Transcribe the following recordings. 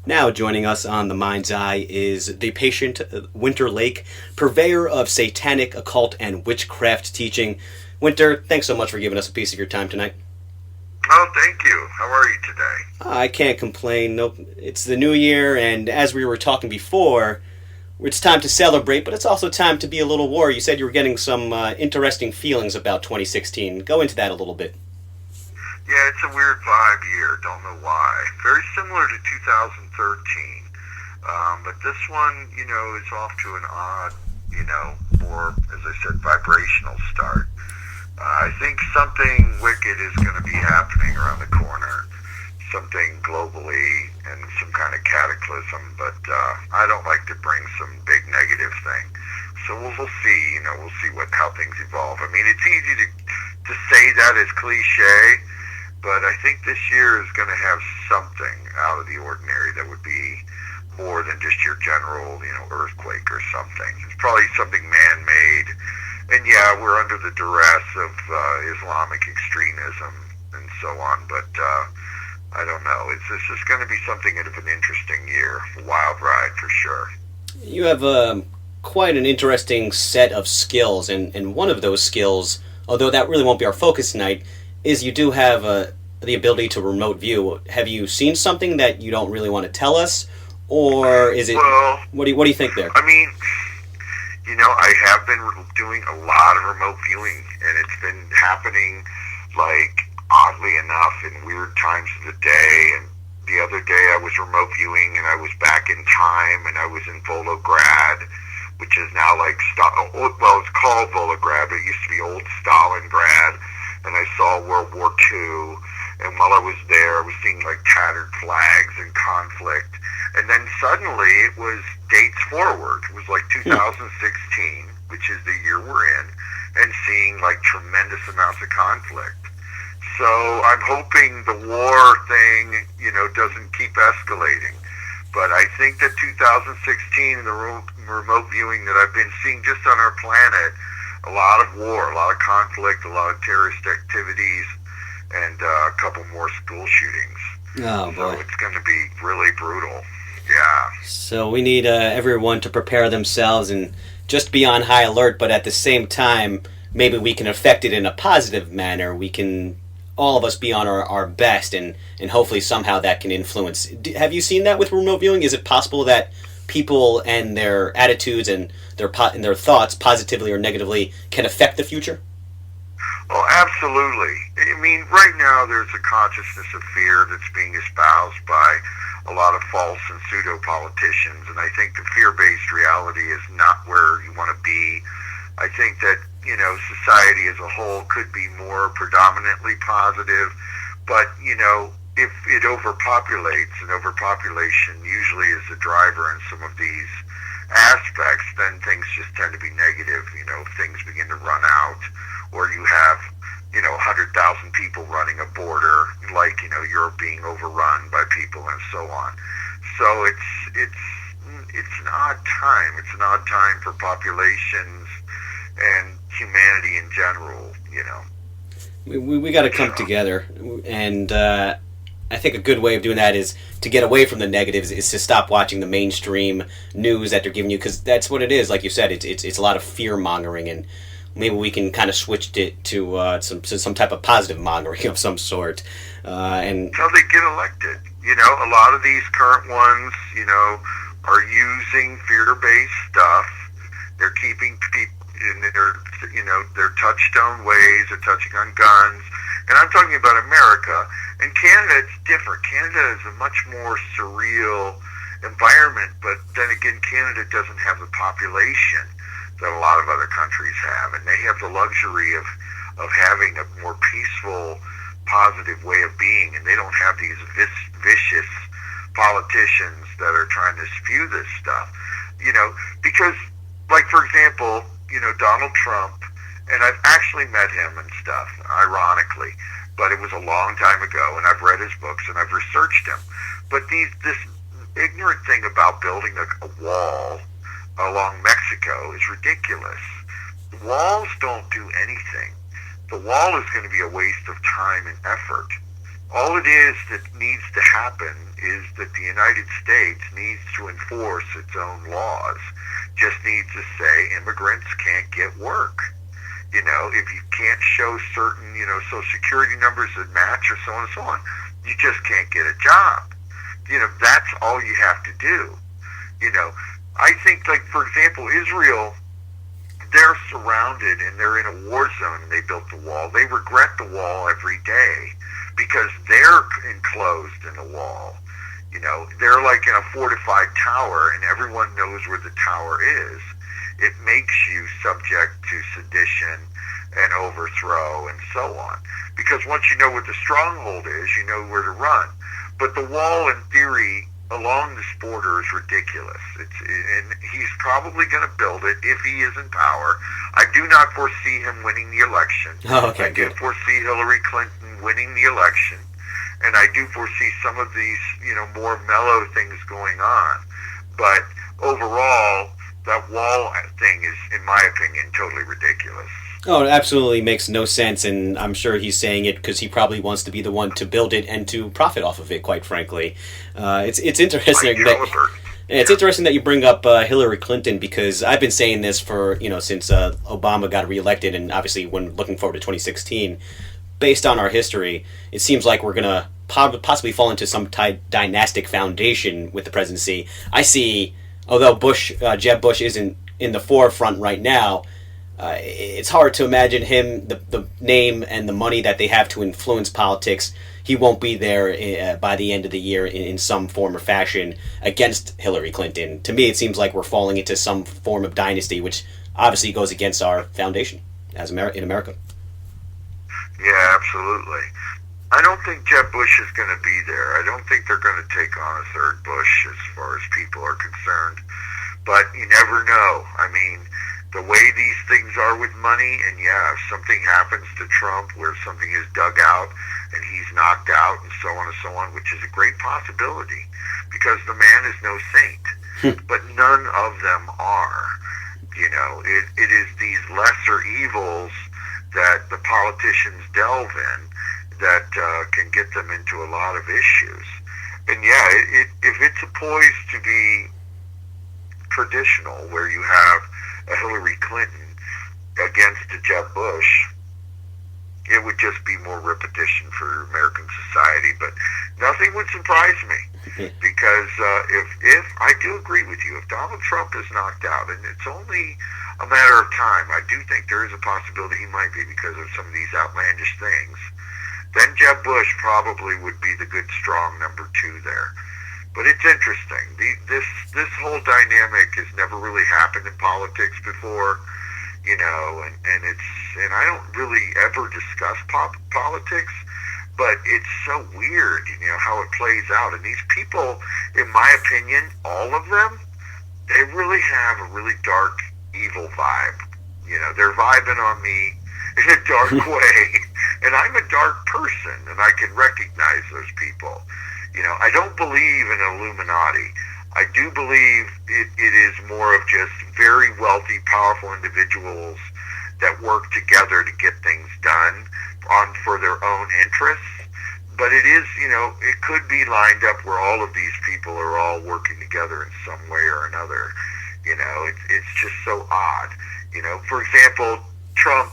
Now joining us on the Mind's Eye is the patient Winter Laake, purveyor of satanic, occult, and witchcraft teaching. Winter, thanks so much for giving us a piece of your time tonight. Oh, thank you. How are you today? I can't complain. Nope. It's the new year, and as we were talking before, it's time to celebrate, but it's also time to be a little worried. You said you were getting some interesting feelings about 2016. Go into that a little bit. Yeah, it's a weird vibe year. Don't know why. Very similar to 2013. But this one, is off to an odd, more, as I said, vibrational start. I think something wicked is going to be happening around the corner. Something globally and some kind of cataclysm, but I don't like to bring some big negative thing. So we'll see, we'll see how things evolve. I mean, it's easy to say that as cliche, but I think this year is going to have something out of the ordinary that would be more than just your general, earthquake or something. It's probably something man-made. And yeah, we're under the duress of Islamic extremism and so on, but I don't know. This is going to be something of an interesting year, a wild ride for sure. You have quite an interesting set of skills, and one of those skills, although that really won't be our focus tonight, is you do have the ability to remote view. Have you seen something that you don't really want to tell us, or is it? Well, what do you think there? I mean, I have been doing a lot of remote viewing, and it's been happening, oddly enough, in weird times of the day. And the other day I was remote viewing, and I was back in time, and I was in Volograd, which is now it's called Volograd, but it used to be old Stalingrad, and I saw World War II, and while I was there, I was seeing, tattered flags and conflict. And then suddenly it was dates forward. It was 2016, which is the year we're in, and seeing tremendous amounts of conflict. So I'm hoping the war thing, doesn't keep escalating. But I think that 2016 and the remote viewing that I've been seeing just on our planet, a lot of war, a lot of conflict, a lot of terrorist activities, and a couple more school shootings. Oh, boy. So it's going to be really brutal. Yeah. So we need everyone to prepare themselves and just be on high alert, but at the same time, maybe we can affect it in a positive manner. We can, all of us, be on our best, and hopefully somehow that can influence. Have you seen that with remote viewing? Is it possible that people and their attitudes and their thoughts, positively or negatively, can affect the future? Oh, absolutely. I mean, right now there's a consciousness of fear that's being espoused by a lot of false and pseudo-politicians, and I think the fear-based reality is not where you want to be. I think that, society as a whole could be more predominantly positive, but, if it overpopulates, and overpopulation usually is the driver in some of these aspects, then things just tend to be negative. Things begin to run out, or you have 100,000 people running a border, Europe being overrun by people and so on. So it's an odd time. It's an odd time for populations and humanity in general. We got to come together, and I think a good way of doing that is to get away from the negatives, is to stop watching the mainstream news that they're giving you, because that's what it is. Like you said, it's a lot of fear mongering, and maybe we can kind of switch it to some type of positive mongering of some sort. And until they get elected, a lot of these current ones, are using fear-based stuff. They're keeping people in their touchstone ways. They're touching on guns, and I'm talking about America. And Canada, it's different. Canada is a much more surreal environment, but then again, Canada doesn't have the population that a lot of other countries have, and they have the luxury of having a more peaceful, positive way of being, and they don't have these vicious politicians that are trying to spew this stuff, because, for example, Donald Trump, and I've actually met him and stuff, ironically, but it was a long time ago, and I've read his books, and I've researched him, but this ignorant thing about building a wall along Mexico is ridiculous. Walls don't do anything. The wall is going to be a waste of time and effort. All it is that needs to happen is that the United States needs to enforce its own laws. Just needs to say immigrants can't get work. You know, if you can't show certain, Social Security numbers that match or so on and so on, you just can't get a job. That's all you have to do. I think, like, for example, Israel, they're surrounded and they're in a war zone and they built the wall. They regret the wall every day because they're enclosed in a wall. They're like in a fortified tower and everyone knows where the tower is. It makes you subject to sedition and overthrow and so on. Because once you know what the stronghold is, you know where to run. But the wall, in theory, along this border is ridiculous. And he's probably going to build it if he is in power. I do not foresee him winning the election. Oh, okay, I do foresee Hillary Clinton winning the election. And I do foresee some of these, more mellow things going on. But overall, that wall thing is, in my opinion, totally ridiculous. Oh, it absolutely makes no sense, and I'm sure he's saying it because he probably wants to be the one to build it and to profit off of it, quite frankly. It's interesting interesting that you bring up Hillary Clinton, because I've been saying this for, since Obama got reelected, and obviously when looking forward to 2016. Based on our history, it seems like we're going to possibly fall into some dynastic foundation with the presidency. I see, although Jeb Bush isn't in the forefront right now, it's hard to imagine him, the name and the money that they have to influence politics. He won't be there by the end of the year in some form or fashion against Hillary Clinton. To me, it seems like we're falling into some form of dynasty, which obviously goes against our foundation in America. Yeah, absolutely. I don't think Jeb Bush is going to be there. I don't think they're going to take on a third Bush as far as people are concerned. But you never know. I mean, the way these things are with money, and yeah, if something happens to Trump where something is dug out and he's knocked out and so on, which is a great possibility because the man is no saint. But none of them are. It is these lesser evils that the politicians delve in that can get them into a lot of issues. And yeah, if it's poised to be traditional, where you have a Hillary Clinton against a Jeb Bush, it would just be more repetition for American society. But nothing would surprise me because if I do agree with you, if Donald Trump is knocked out, and it's only a matter of time, I do think there is a possibility he might be because of some of these outlandish things, then Jeb Bush probably would be the good, strong number two there. But it's interesting. This whole dynamic has never really happened in politics before, and I don't really ever discuss politics, but it's so weird, how it plays out. And these people, in my opinion, all of them, they really have a really dark, evil vibe. They're vibing on me in a dark way, and I'm a dark person, and I can recognize those people. I don't believe in Illuminati. I do believe it is more of just very wealthy, powerful individuals that work together to get things done for their own interests. But it is, it could be lined up where all of these people are all working together in some way or another. It's just so odd. For example, Trump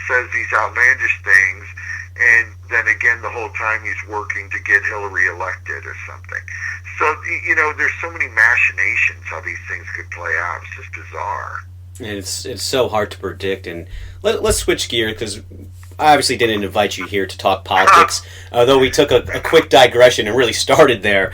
says these outlandish things, and then again the whole time he's working to get Hillary elected or something. So, there's so many machinations how these things could play out. It's just bizarre. And it's so hard to predict. And let's switch gears, because I obviously didn't invite you here to talk politics, though we took a quick digression and really started there.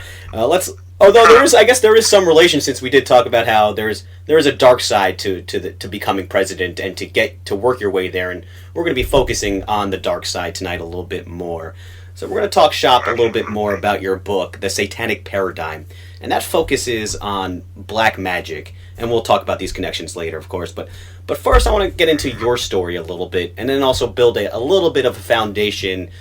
Although there is some relation, since we did talk about how there is a dark side to becoming president and to get to work your way there, and we're going to be focusing on the dark side tonight a little bit more. So we're going to talk shop a little bit more about your book, The Satanic Paradigm, and that focuses on black magic, and we'll talk about these connections later, of course. But first, I want to get into your story a little bit, and then also build a little bit of a foundation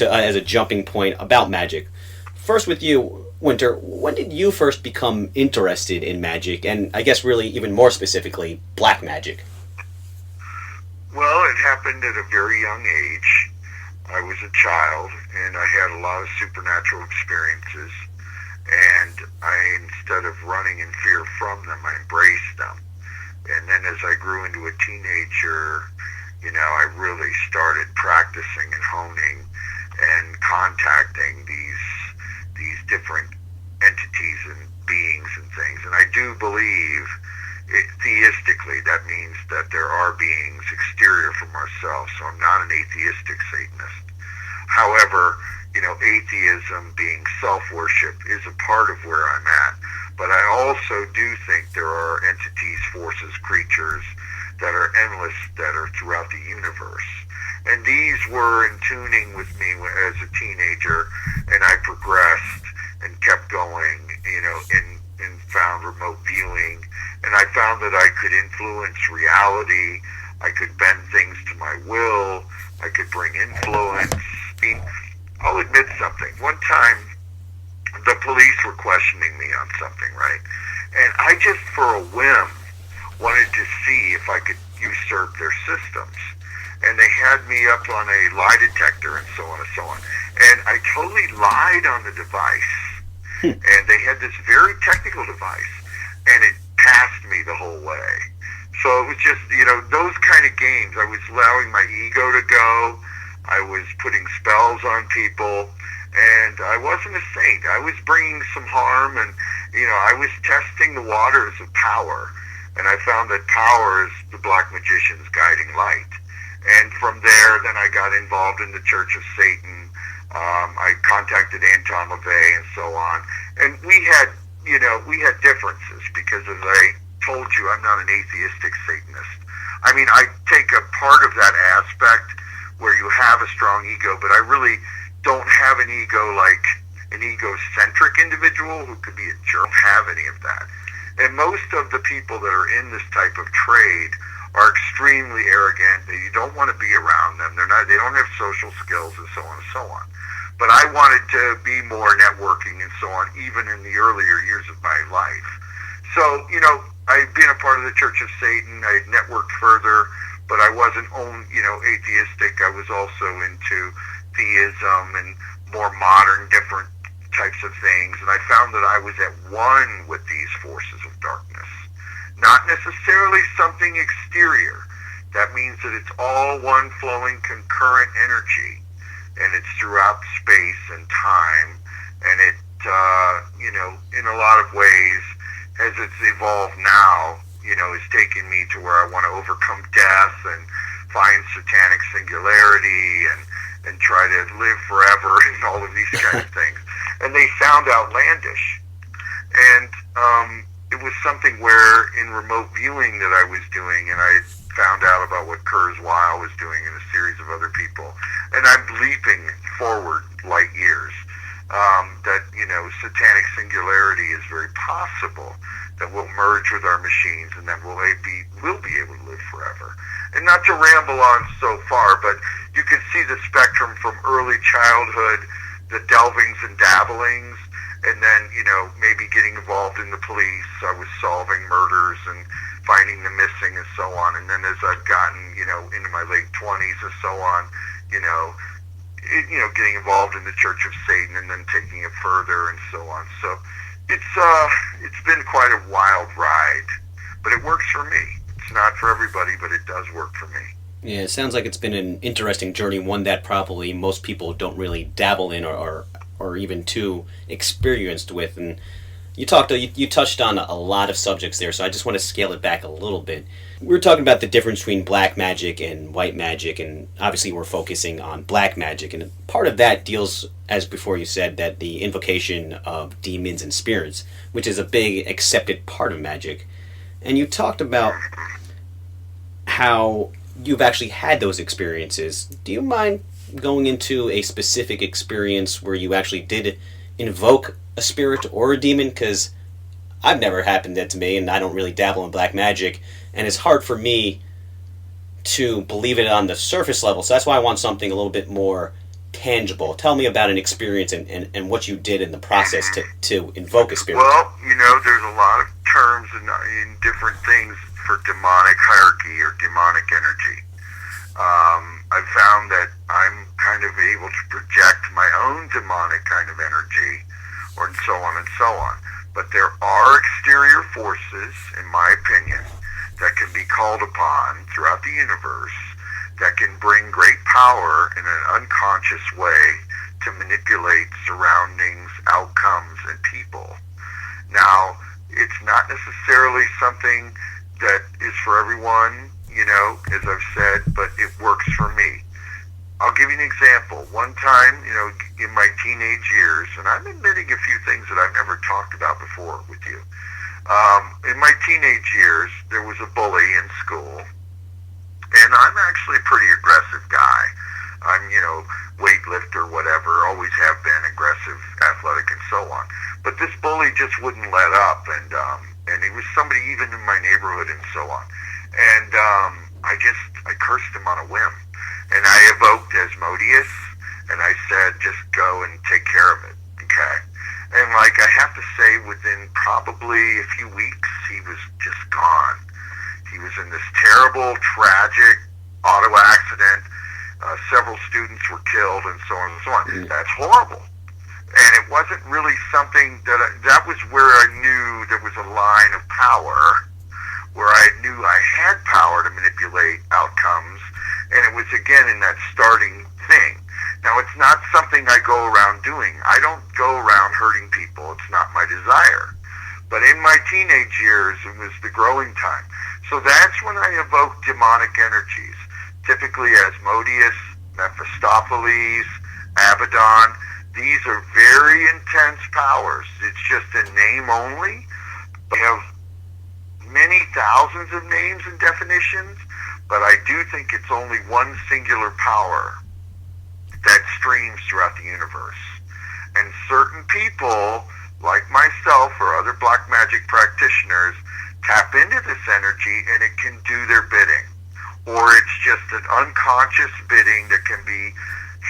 as a jumping point about magic. First, with you, Winter, when did you first become interested in magic, and I guess really even more specifically, black magic? Well, it happened at a very young age. I was a child, and I had a lot of supernatural experiences, and instead of running in fear from them, I embraced them. And then as I grew into a teenager, I really started practicing and honing and contacting these different entities and beings and things. And I do believe, theistically, that means that there are beings exterior from ourselves, so I'm not an atheistic Satanist. However, atheism, being self-worship, is a part of where I'm at. But I also do think there are entities, forces, creatures that are endless, that are throughout the universe. And these were in tuning with me as a teenager, and I progressed and kept going, and found remote viewing. And I found that I could influence reality. I could bend things to my will. I could bring influence. I'll admit something. One time, the police were questioning me on something, right? And I just, for a whim, wanted to see if I could usurp their systems. And they had me up on a lie detector and so on and so on. And I totally lied on the device. And they had this very technical device, and it passed me the whole way. So it was just, those kind of games. I was allowing my ego to go. I was putting spells on people, and I wasn't a saint. I was bringing some harm, and, I was testing the waters of power. And I found that power is the black magician's guiding light. And from there, then I got involved in the Church of Satan. I contacted Anton Lavey and so on. And we had differences because, as I told you, I'm not an atheistic Satanist. I mean, I take a part of that aspect where you have a strong ego, but I really don't have an ego like an egocentric individual who could be a jerk. I don't have any of that. And most of the people that are in this type of trade are extremely arrogant. You don't want to be around them. They don't have social skills and so on and so on. But I wanted to be more networking and so on, even in the earlier years of my life. So, I'd been a part of the Church of Satan. I had networked further, but I wasn't atheistic. I was also into theism and more modern, different types of things. And I found that I was at one with these forces of darkness. Not necessarily something exterior. That means that it's all one flowing concurrent energy. And it's throughout space and time. And it, in a lot of ways, as it's evolved now, has taken me to where I want to overcome death and find satanic singularity and try to live forever and all of these kinds of things. And they sound outlandish. And it was something where in remote viewing that I was doing, and I found out about what Kurzweil was doing and a series of other people. And I'm leaping forward light years. That, satanic singularity is very possible, that we'll merge with our machines and that we'll be able to live forever. And not to ramble on so far, but you can see the spectrum from early childhood, the delvings and dabblings, and then, maybe getting involved in the police. I was solving murders and finding the missing and so on. And then as I've gotten, into my late 20s and so on, getting involved in the Church of Satan and then taking it further and so on. So it's been quite a wild ride, but it works for me. It's not for everybody, but it does work for me. Yeah, it sounds like it's been an interesting journey, one that probably most people don't really dabble in or even too experienced with. And you touched on a lot of subjects there, so I just want to scale it back a little bit. We're talking about the difference between black magic and white magic, and obviously we're focusing on black magic, and part of that deals, as before you said, that the invocation of demons and spirits, which is a big accepted part of magic. And you talked about how you've actually had those experiences. Do you mind going into a specific experience where you actually did invoke a spirit or a demon? Because I've never happened that to me, and I don't really dabble in black magic, and it's hard for me to believe it on the surface level, so that's why I want something a little bit more tangible. Tell me about an experience and what you did in the process to invoke a spirit. Well, there's a lot of terms in different things for demonic hierarchy or demonic energy. I've found that I'm kind of able to project my own demonic kind of energy, or and so on and so on. But there are exterior forces, in my opinion, that can be called upon throughout the universe that can bring great power in an unconscious way to manipulate surroundings, outcomes, and people. Now, it's not necessarily something that is for everyone, as I've said, but it works for me. I'll give you an example. One time, in my teenage years, and I'm admitting a few things that I've never talked about before with you. In my teenage years, there was a bully in school, and I'm actually a pretty aggressive guy. I'm, weightlifter, whatever, always have been aggressive, athletic, and so on. But this bully just wouldn't let up, and he was somebody even in my neighborhood and so on. And I cursed him on a whim. And I evoked Asmodeus, and I said, just go and take care of it, okay? And I have to say, within probably a few weeks, he was just gone. He was in this terrible, tragic auto accident. Several students were killed, and so on and so on. That's horrible. And it wasn't really something that was where I knew there was a line of power, where I knew I had power to manipulate outcomes, and it was again in that starting thing. Now, it's not something I go around doing. I don't go around hurting people. It's not my desire. But in my teenage years, it was the growing time. So that's when I evoke demonic energies, typically Asmodeus, Mephistopheles, Abaddon. These are very intense powers. It's just a name only. They have many thousands of names and definitions, but I do think it's only one singular power that streams throughout the universe. And certain people, like myself or other black magic practitioners, tap into this energy and it can do their bidding. Or it's just an unconscious bidding that can be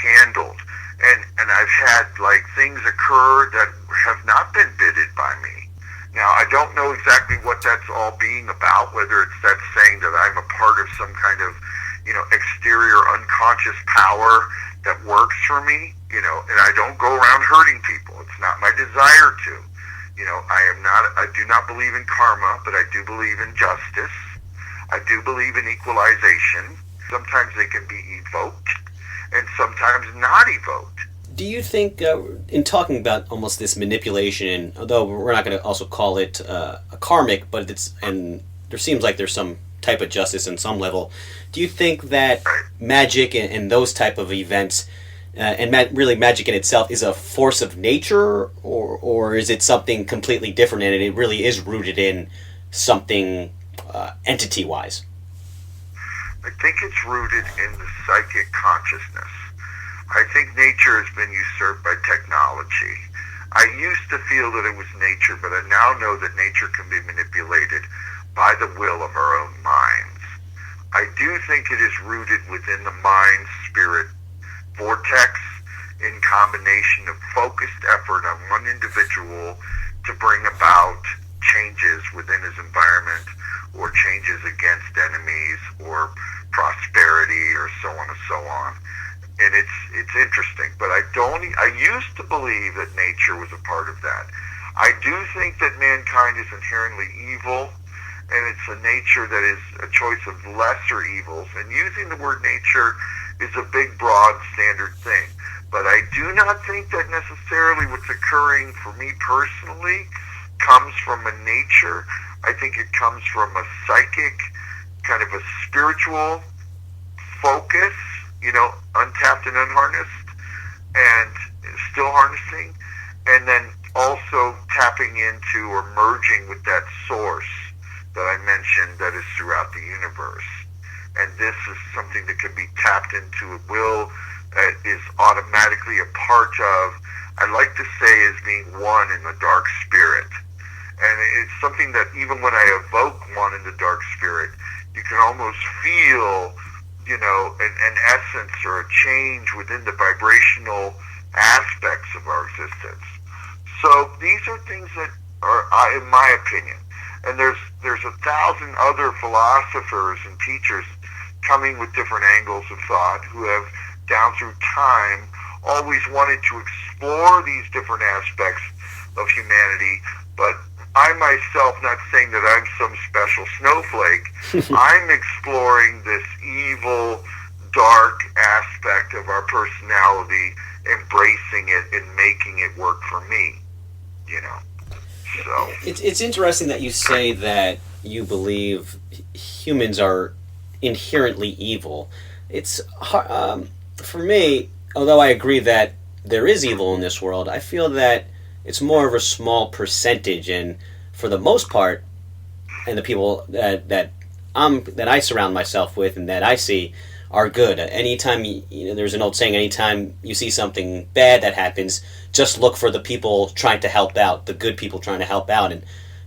handled. And I've had things occur that have not been bidded by me. Now, I don't know exactly what that's all being about, whether it's that saying that I'm a part of some kind of, exterior unconscious power that works for me, and I don't go around hurting people. It's not my desire to. I do not believe in karma, but I do believe in justice. I do believe in equalization. Sometimes they can be evoked, and sometimes not evoked. Do you think, in talking about almost this manipulation, although we're not going to also call it a karmic, but and there seems like there's some type of justice in some level, do you think that magic and those type of events, really magic in itself, is a force of nature, or is it something completely different and it really is rooted in something entity-wise? I think it's rooted in the psychic consciousness. I think nature has been usurped by technology. I used to feel that it was nature, but I now know that nature can be manipulated by the will of our own minds. I do think it is rooted within the mind-spirit vortex in combination of focused effort on one individual to bring about changes within his environment, or changes against enemies, or prosperity, or so on and so on. And it's interesting, but I used to believe that nature was a part of that. I do think that mankind is inherently evil, and it's a nature that is a choice of lesser evils, and using the word nature is a big, broad, standard thing. But I do not think that necessarily what's occurring for me personally comes from a nature. I think it comes from a psychic, kind of a spiritual focus, untapped and unharnessed, and still harnessing, and then also tapping into or merging with that source that I mentioned that is throughout the universe. And this is something that can be tapped into at will, is automatically a part of, I like to say, as being one in the dark spirit. And it's something that even when I evoke one in the dark spirit, you can almost feel, an essence or a change within the vibrational aspects of our existence. So these are things that are, in my opinion, and there's 1,000 other philosophers and teachers coming with different angles of thought who have down through time, always wanted to explore these different aspects of humanity, but I myself, not saying that I'm some special snowflake, I'm exploring this evil, dark aspect of our personality, embracing it and making it work for me, you know. So it's interesting that you say that you believe humans are inherently evil. It's for me, although I agree that there is evil in this world, I feel that it's more of a small percentage, and for the most part, and the people that I surround myself with and that I see are good. Anytime there's an old saying: anytime you see something bad that happens, just look for the people trying to help out, the good people trying to help out. And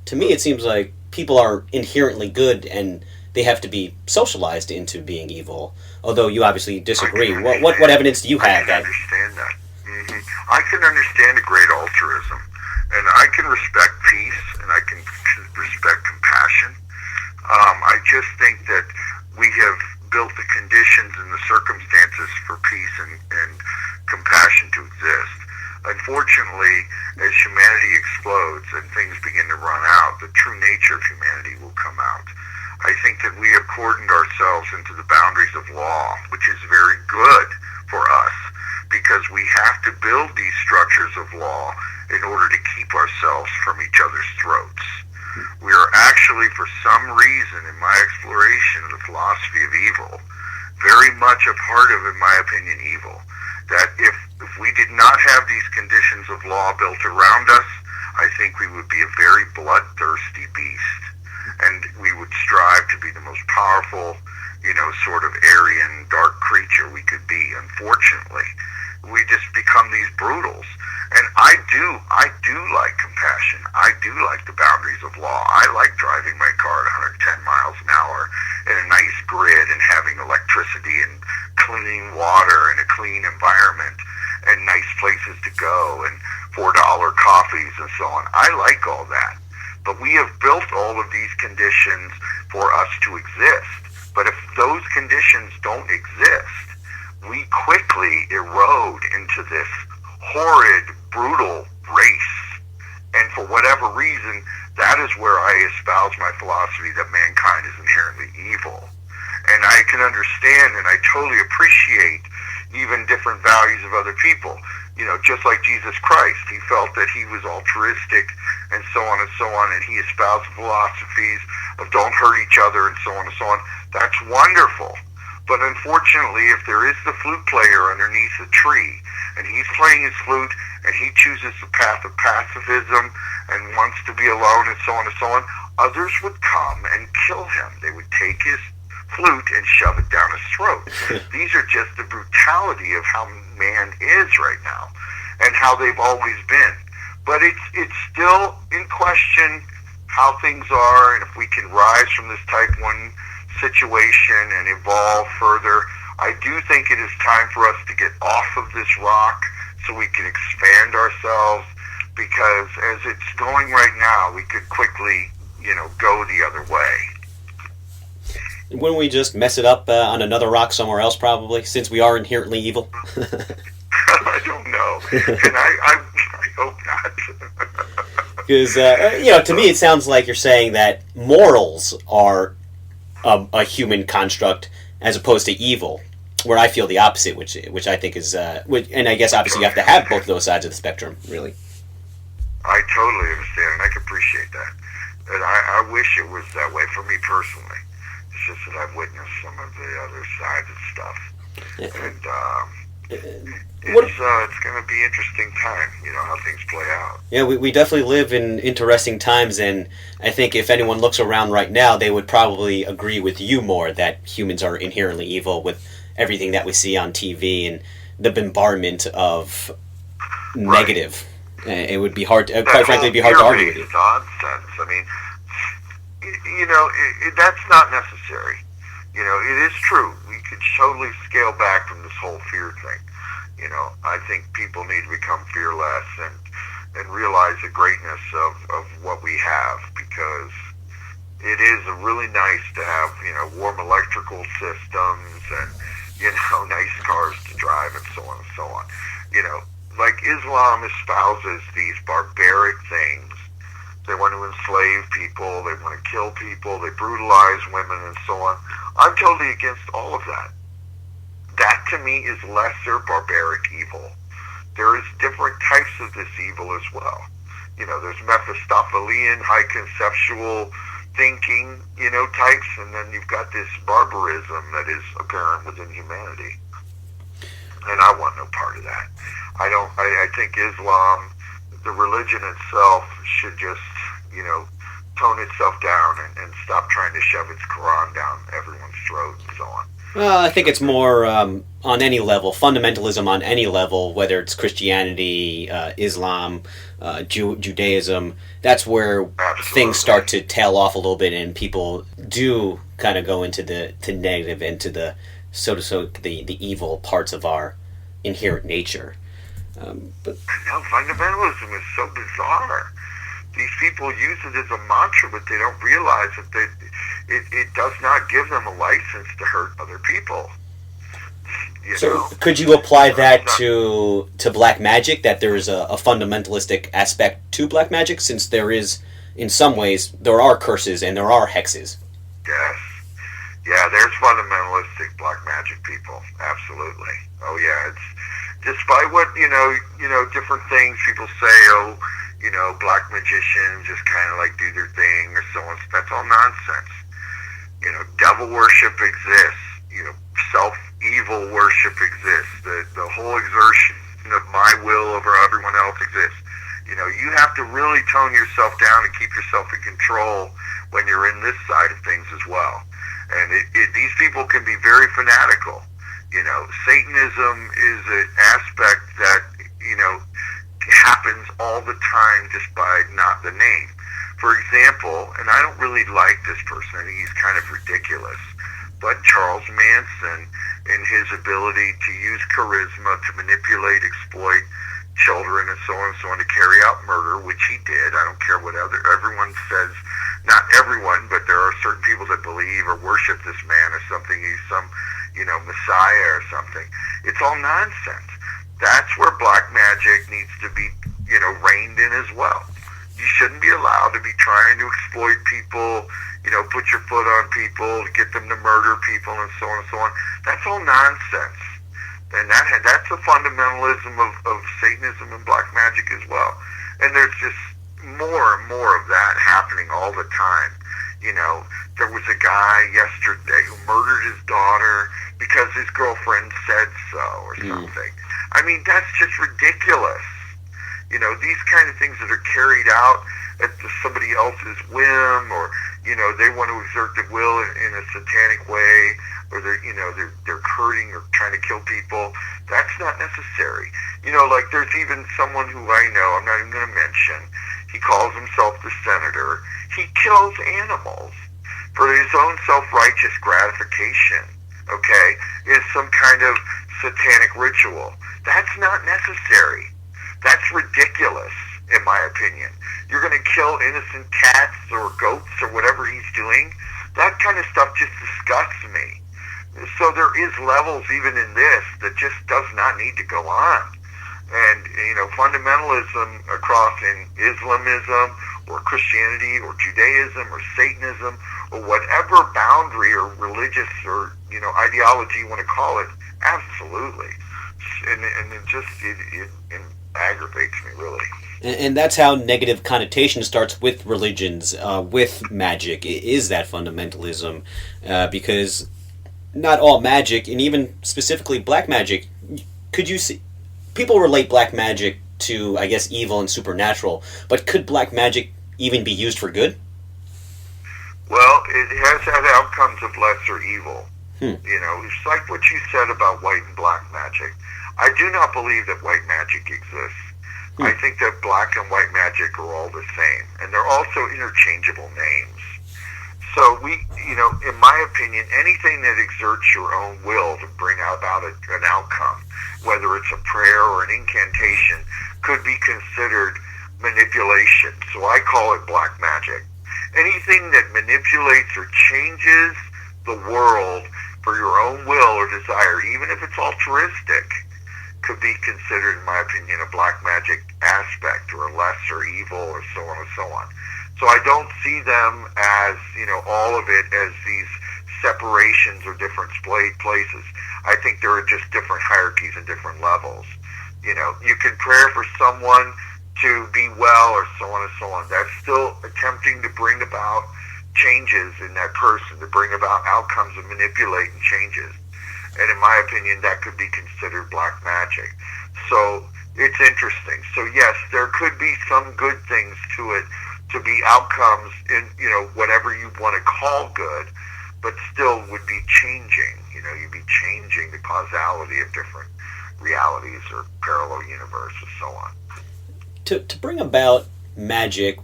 to me, it seems like people are inherently good, and they have to be socialized into being evil. Although you obviously disagree. What evidence do you have that? I can understand that. I can understand a great altruism, and I can respect peace, and I can respect compassion. I just think that we have built the conditions and the circumstances for peace and compassion to exist. Unfortunately, as humanity explodes and things begin to run out, the true nature of humanity will come out. I think that we have cordoned ourselves into the boundaries of law, which is very good for us, because we have to build these structures of law in order to keep ourselves from each other's throats. We are actually, for some reason, in my exploration of the philosophy of evil, very much a part of, in my opinion, evil. That if we did not have these conditions of law built around us, I think we would be a very bloodthirsty beast. And we would strive to be the most powerful, sort of Aryan dark creature we could be. Unfortunately, we just become these brutals. And I do like compassion. I do like the boundaries of law. I like driving my car at 110 miles an hour in a nice grid and having electricity and clean water and a clean environment and nice places to go and $4 coffees and so on. I like all that. But we have built all of these conditions for us to exist. But if those conditions don't exist, we quickly erode into this horrid, brutal race. And for whatever reason, that is where I espouse my philosophy that mankind is inherently evil. And I can understand and I totally appreciate even different values of other people. Just like Jesus Christ, he felt that he was altruistic and so on, and he espoused philosophies of don't hurt each other and so on and so on. That's wonderful. But unfortunately, if there is the flute player underneath the tree, and he's playing his flute, and he chooses the path of pacifism and wants to be alone and so on, others would come and kill him. They would take his flute and shove it down his throat. These are just the brutality of how man is right now, and how they've always been. But it's still in question how things are, and if we can rise from this type 1 situation and evolve further. I do think it is time for us to get off of this rock so we can expand ourselves, because as it's going right now, we could quickly, go the other way. Wouldn't we just mess it up on another rock somewhere else, probably, since we are inherently evil? I don't know, and I hope not. Because, to me it sounds like you're saying that morals are a human construct as opposed to evil, where I feel the opposite, which I think is, and I guess obviously you have to have both of those sides of the spectrum, really. I totally understand, and I can appreciate that. And I wish it was that way for me personally. It's just that I've witnessed some of the other sides of stuff. Yeah. And it's going to be interesting time, how things play out. Yeah, we definitely live in interesting times, and I think if anyone looks around right now, they would probably agree with you more that humans are inherently evil with everything that we see on TV and the bombardment of negative. It would be hard, quite frankly, it'd be hard to argue with you. Nonsense. I mean, that's not necessary. It is true. We could totally scale back from this whole fear thing. I think people need to become fearless and realize the greatness of what we have, because it is really nice to have, warm electrical systems and nice cars to drive, and so on and so on. Like Islam espouses these barbaric things. They want to enslave people, they want to kill people, they brutalize women, and so on. I'm totally against all of that. That, to me, is lesser barbaric evil. There is different types of this evil as well. There's Mephistophelian, high conceptual thinking, types, and then you've got this barbarism that is apparent within humanity. And I want no part of that. I think Islam, the religion itself, should just, tone itself down and stop trying to shove its Quran down everyone's throat and so on. Well, I think it's more on any level, fundamentalism on any level, whether it's Christianity, Islam, Judaism. That's where things start to tail off a little bit, and people do kind of go into the negative, into the the evil parts of our inherent nature. But no, fundamentalism is so bizarre. These people use it as a mantra, but they don't realize that it does not give them a license to hurt other people. Could you apply that to black magic, that there is a fundamentalistic aspect to black magic, since there is, in some ways, there are curses and there are hexes? Yes. Yeah, there's fundamentalistic black magic people. Absolutely. Oh, yeah. It's despite what, different things people say, black magicians just kind of like do their thing or so on. That's all nonsense. Devil worship exists. Self-evil worship exists. The whole exertion of my will over everyone else exists. You have to really tone yourself down and keep yourself in control when you're in this side of things as well. And these people can be very fanatical. Satanism is an aspect that, happens all the time just by not the name. For example, and I don't really like this person, I think he's kind of ridiculous, but Charles Manson, and his ability to use charisma to manipulate, exploit children, and so on, to carry out murder, which he did. I don't care what everyone says. Not everyone, but there are certain people that believe or worship this man as something. He's some, messiah or something. It's all nonsense. That's where black magic needs to be, reined in as well. You shouldn't be allowed to be trying to exploit people, put your foot on people, get them to murder people, and so on and so on. That's all nonsense. And that's the fundamentalism of Satanism and black magic as well. And there's just more and more of that happening all the time. There was a guy yesterday who murdered his daughter because his girlfriend said so or something. I mean, that's just ridiculous. These kind of things that are carried out at somebody else's whim, or, they want to exert their will in a satanic way, or they're hurting or trying to kill people. That's not necessary. Like there's even someone who I know, I'm not even going to mention, he calls himself the senator. He kills animals for his own self-righteous gratification, okay, is some kind of satanic ritual. That's not necessary. That's ridiculous, in my opinion. You're going to kill innocent cats or goats or whatever he's doing? That kind of stuff just disgusts me. So there is levels even in this that just does not need to go on. And, fundamentalism across in Islamism or Christianity or Judaism or Satanism or whatever boundary or religious or, ideology you want to call it, absolutely. And it just it aggravates me, really. And that's how negative connotation starts with religions, with magic, is that fundamentalism. Because not all magic, and even specifically black magic, could you see... People relate black magic to, I guess, evil and supernatural, but could black magic even be used for good? Well, it has had outcomes of lesser evil. It's like what you said about white and black magic. I do not believe that white magic exists. I think that black and white magic are all the same, and they're also interchangeable names. So in my opinion, anything that exerts your own will to bring about an outcome, whether it's a prayer or an incantation, could be considered manipulation. So I call it black magic. Anything that manipulates or changes the world for your own will or desire, even if it's altruistic, could be considered, in my opinion, a black magic aspect or a lesser evil or so on and so on. So I don't see them as, all of it as these separations or different places. I think there are just different hierarchies and different levels. You can pray for someone to be well or so on and so on. That's still attempting to bring about changes in that person, to bring about outcomes and manipulate and changes. And in my opinion, that could be considered black magic. So it's interesting. So yes, there could be some good things to it, to be outcomes in, whatever you want to call good, but still would be changing. You'd be changing the causality of different realities or parallel universes, so on. To bring about magic,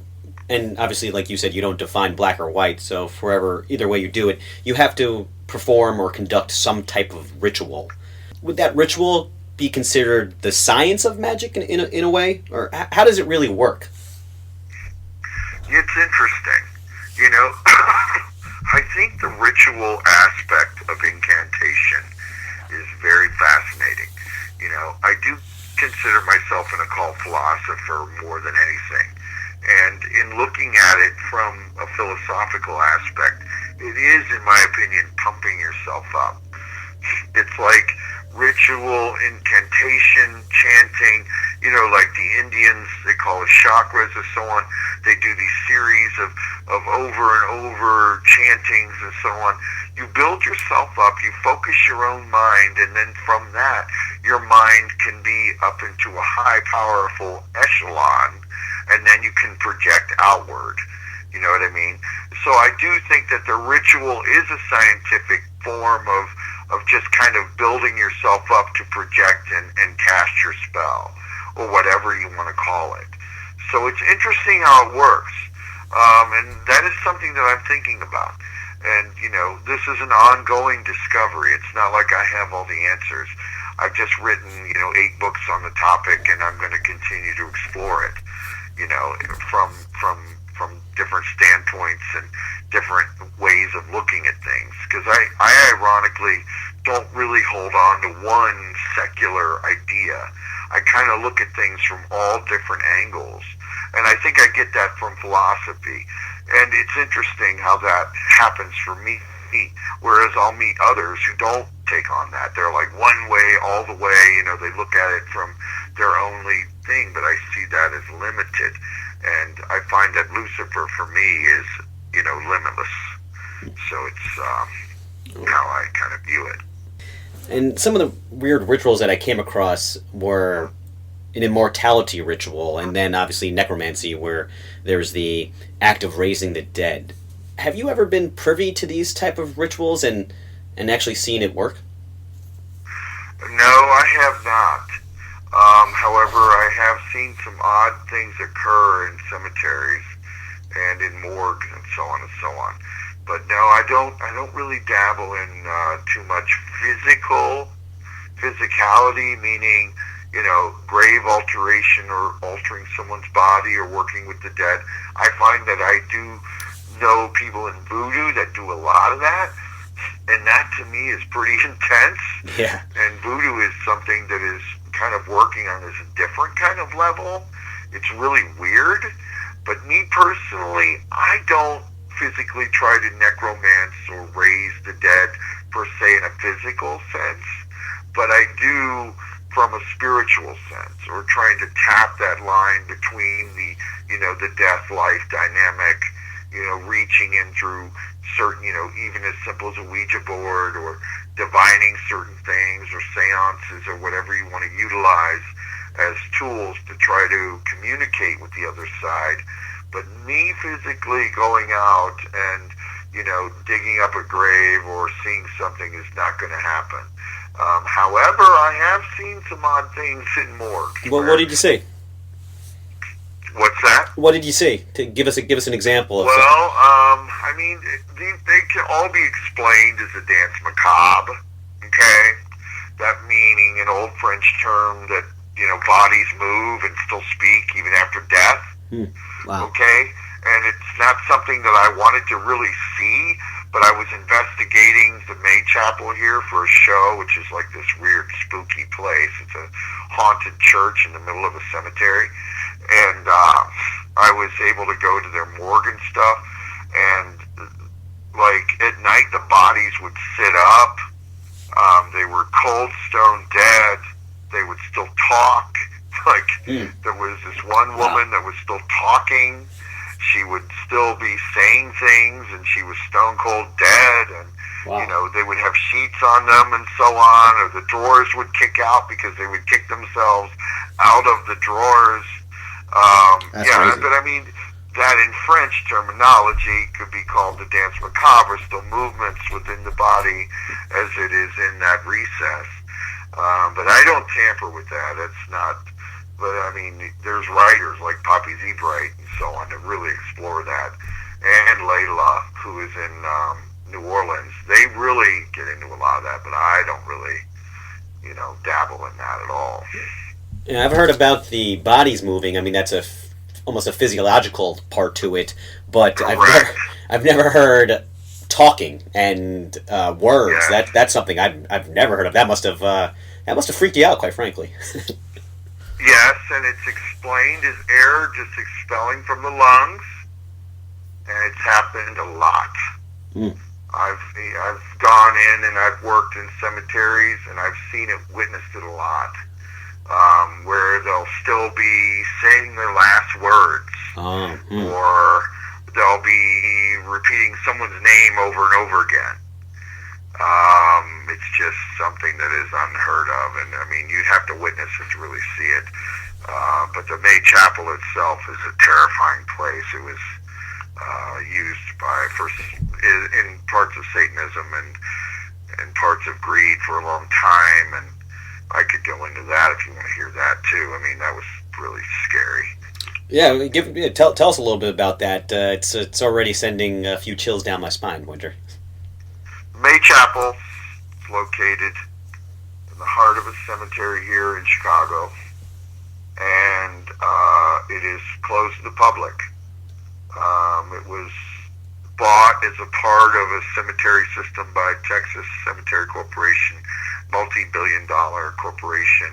and obviously, like you said, you don't define black or white, so either way you do it, you have to perform or conduct some type of ritual. Would that ritual be considered the science of magic in a way? Or how does it really work? It's interesting. I think the ritual aspect of incantation is very fascinating. I do consider myself an occult philosopher more than anything. And in looking at it from a philosophical aspect, it is, in my opinion, pumping yourself up. It's like ritual, incantation, chanting, like the Indians, they call it chakras or so on. They do these series of over and over chantings and so on. You build yourself up, you focus your own mind, and then from that, your mind can be up into a high, powerful echelon, and then you can project outward. You know what I mean? So I do think that the ritual is a scientific form of just kind of building yourself up to project and cast your spell, or whatever you want to call it. So it's interesting how it works. And that is something that I'm thinking about. And, this is an ongoing discovery. It's not like I have all the answers. I've just written, 8 books on the topic, and I'm going to continue to explore it, from different standpoints and different ways of looking at things. Because I ironically don't really hold on to one secular idea. I kind of look at things from all different angles. And I think I get that from philosophy. And it's interesting how that happens for me, whereas I'll meet others who don't take on that. They're like one way, all the way, they look at it from their only thing, but I see that as limited. And I find that Lucifer, for me, is, limitless. So it's how I kind of view it. And some of the weird rituals that I came across were an immortality ritual, and then obviously necromancy, where there's the act of raising the dead. Have you ever been privy to these type of rituals and actually seen it work? No, I have not. However, I have seen some odd things occur in cemeteries and in morgues and so on and so on. But no, I don't really dabble in too much physicality, meaning, grave alteration or altering someone's body or working with the dead. I find that I do know people in voodoo that do a lot of that, and that to me is pretty intense. Yeah. And voodoo is something that is kind of working on this different kind of level. It's really weird, but me personally, I don't physically try to necromance or raise the dead per se in a physical sense, but I do from a spiritual sense, or trying to tap that line between the, the death-life dynamic, reaching in through certain, even as simple as a Ouija board, or divining certain things, or seances, or whatever you want to utilize as tools to try to communicate with the other side. But me physically going out and, digging up a grave or seeing something is not going to happen. However, I have seen some odd things in morgues. Well, what did you see? What's that? What did you see? To give us an example of. Well, they can all be explained as a dance macabre. Okay, that meaning an old French term that bodies move and still speak even after death. Wow. Okay, and it's not something that I wanted to really see, but I was investigating the May Chapel here for a show, which is like this weird, spooky place. It's a haunted church in the middle of a cemetery, and I was able to go to their morgue and stuff, and like at night the bodies would sit up. They were cold stone dead. They would still talk. Like there was this one woman that was still talking. She would still be saying things, and she was stone cold dead. And you know, they would have sheets on them and so on, or the drawers would kick out because they would kick themselves out of the drawers. Yeah, but I mean, that in French terminology could be called the dance macabre, still movements within the body as it is in that recess. But I don't tamper with that. It's not, but I mean, there's writers like Poppy Zebright and so on that really explore that. And Layla, who is in New Orleans, they really get into a lot of that, but I don't really, you know, dabble in that at all. Yeah, I've heard about the bodies moving. I mean, that's almost a physiological part to it, but I've never heard talking and words. Yeah. That's something I've never heard of. That must have freaked you out, quite frankly. Yes, and it's explained as air just expelling from the lungs, and it's happened a lot. I've gone in and I've worked in cemeteries, and I've seen it, witnessed it a lot, where they'll still be saying their last words, or they'll be repeating someone's name over and over again. It's just something that is unheard of, and I mean, you'd have to witness it to really see it. But the May Chapel itself is a terrifying place. It was used in parts of Satanism and parts of greed for a long time, and I could go into that if you want to hear that too. I mean, that was really scary. Yeah, tell us a little bit about that. It's already sending a few chills down my spine, Winter. May Chapel is located in the heart of a cemetery here in Chicago, and it is closed to the public. It was bought as a part of a cemetery system by Texas Cemetery Corporation, multi-billion-dollar corporation